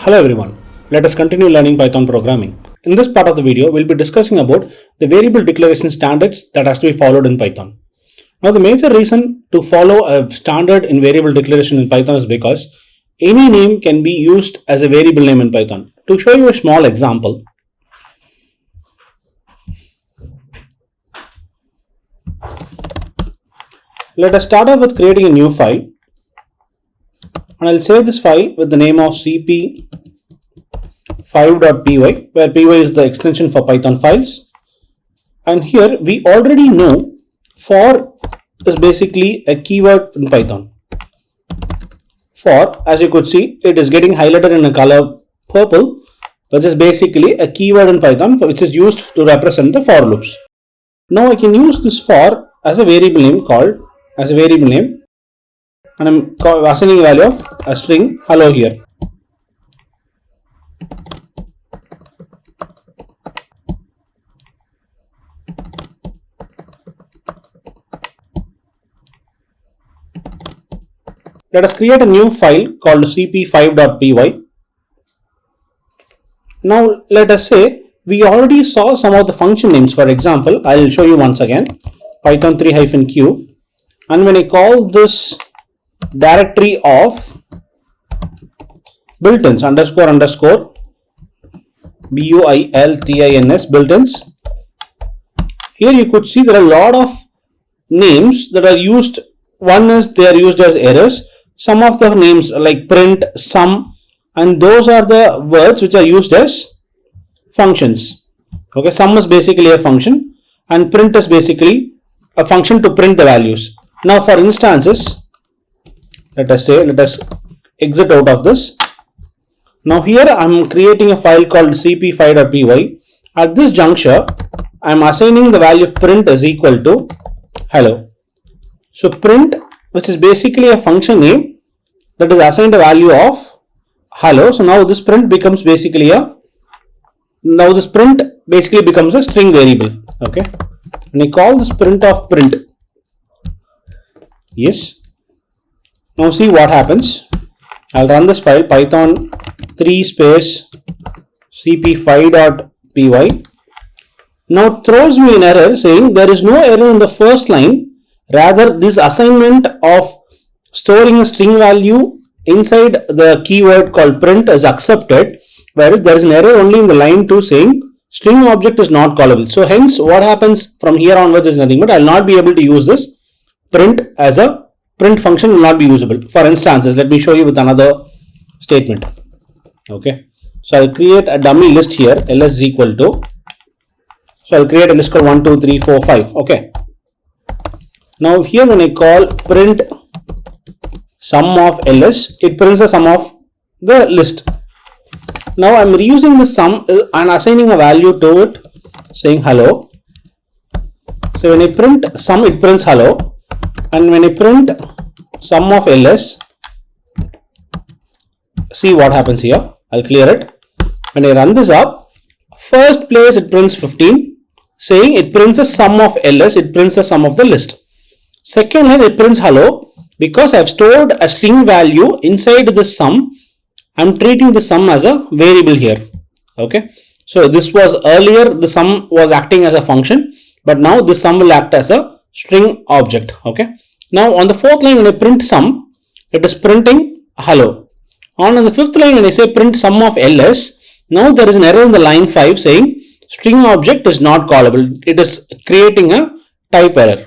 Hello everyone, let us continue learning Python programming. In this part of the video, we'll be discussing about the variable declaration standards that has to be followed in Python. Now the major reason to follow a standard in variable declaration in Python is because any name can be used as a variable name in Python. To show you a small example, let us start off with creating a new file, and I'll save this file with the name of cp5.py, where py is the extension for Python files. And here we already know for is basically a keyword in Python. For, as you could see, it is getting highlighted in a color purple, which is basically a keyword in Python which is used to represent the for loops. Now I can use this for as a variable name and I'm assigning a value of a string hello here. Let us create a new file called cp5.py. Now let us say we already saw some of the function names. For example, I will show you once again python3-q, and when I call this directory of built-ins __ builtins built-ins, here you could see there are a lot of names that are used. One is they are used as errors. Some of the names like print, sum, and those are the words which are used as functions. Okay, sum is basically a function and print is basically a function to print the values. Now for instances, let us exit out of this. Now here I am creating a file called cp5.py. At this juncture, I am assigning the value of print is equal to hello. So print, which is basically a function name that is assigned a value of hello. So now this print becomes basically a string variable. Okay, and I call this print of print. Yes. Now see what happens. I'll run this file python3 space cp5.py. Now throws me an error saying there is no error in the first line. Rather, this assignment of storing a string value inside the keyword called print is accepted, whereas there is an error only in the line 2 saying string object is not callable. So hence what happens from here onwards is nothing but I will not be able to use this print as a print function, will not be usable. For instances, let me show you with another statement. Okay, so I'll create a dummy list here, ls is equal to, so I'll create a list called 1 2 3 4 5. Okay, now here when I call print sum of ls, it prints the sum of the list. Now I'm reusing the sum and assigning a value to it saying hello. So when I print sum, it prints hello, and when I print sum of ls, see what happens here. I'll clear it. When I run this up, first place it prints 15 saying it prints the sum of ls, it prints the sum of the list. Second line it prints hello because I have stored a string value inside the sum. I am treating the sum as a variable here. Okay, so this was earlier the sum was acting as a function, but now this sum will act as a string object. Okay, now on the fourth line when I print sum, it is printing hello. On the fifth line when I say print sum of ls, now there is an error in the line 5 saying string object is not callable. It is creating a type error.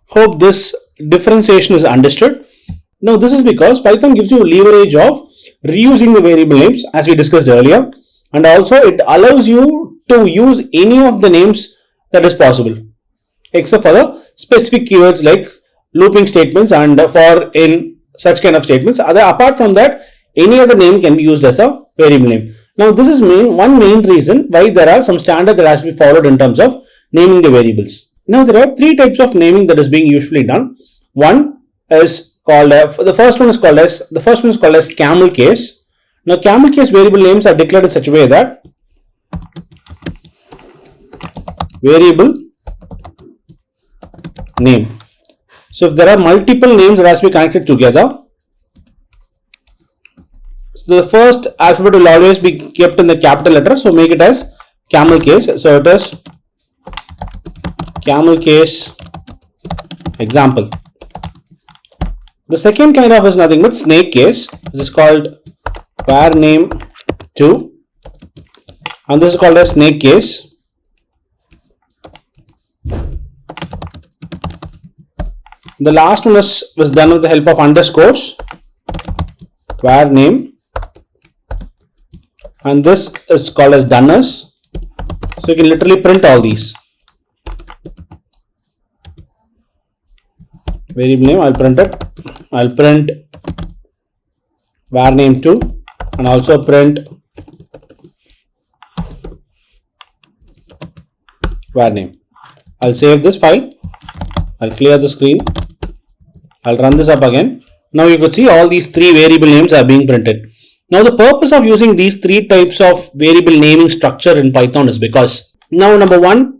Hope this differentiation is understood. Now this is because Python gives you leverage of reusing the variable names as we discussed earlier, and also it allows you to use any of the names that is possible except for the specific keywords like looping statements and for in such kind of statements. Apart from that, any other name can be used as a variable name. Now this is one main reason why there are some standards that has to be followed in terms of naming the variables. Now there are three types of naming that is being usually done. One is called the first one is called as camel case. Now camel case variable names are declared in such a way that variable name. So if there are multiple names that has to be connected together, So the first alphabet will always be kept in the capital letter. So make it as camel case. So it is camel case example. The second kind of is nothing but snake case. This is called var name 2, and this is called as snake case. The last one was done with the help of underscores, var name, and this is called as doners. So you can literally print all these. Variable name, I'll print it. I'll print var name 2 and also print var name. I'll save this file. I'll clear the screen. I'll run this up again. Now you could see all these three variable names are being printed. Now the purpose of using these three types of variable naming structure in Python is because now number one,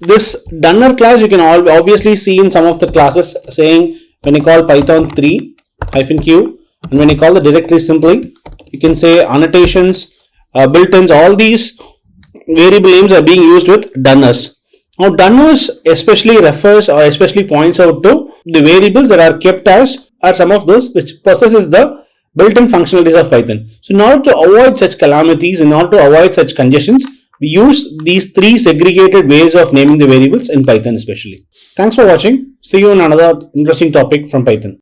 this donor class you can obviously see in some of the classes saying when you call python 3 -q and when you call the directory simply you can say annotations, built-ins, all these variable names are being used with donors. Now donors especially refers or especially points out to the variables that are kept as are some of those which possesses the built-in functionalities of Python. So in order to avoid such calamities, in order to avoid such congestions, we use these three segregated ways of naming the variables in Python especially. Thanks for watching. See you on another interesting topic from Python.